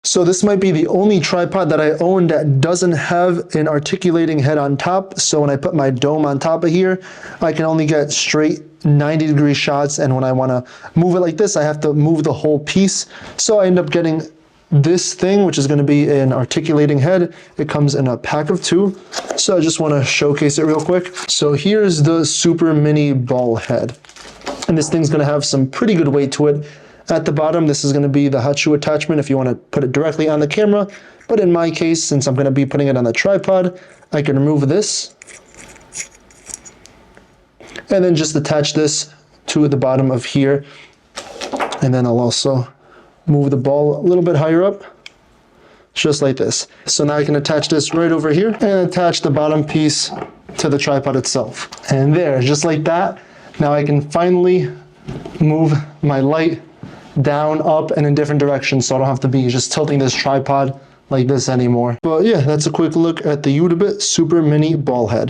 So this might be the only tripod that I own that doesn't have an articulating head on top. So when I put my dome on top of here, I can only get straight 90-degree shots. And when I want to move it like this, I have to move the whole piece. So I end up getting this thing, which is going to be an articulating head. It comes in a pack of 2. So I just want to showcase it real quick. So here's the super mini ball head. And this thing's going to have some pretty good weight to it. At the bottom, this is going to be the hot shoe attachment if you want to put it directly on the camera. But in my case, since I'm going to be putting it on the tripod, I can remove this and then just attach this to the bottom of here. And then I'll also move the ball a little bit higher up, just like this. So now I can attach this right over here and attach the bottom piece to the tripod itself. And there, just like that, now I can finally move my light down, up, and in different directions, so I don't have to be just tilting this tripod like this anymore. But yeah, that's a quick look at the Utebit Super Mini Ball Head.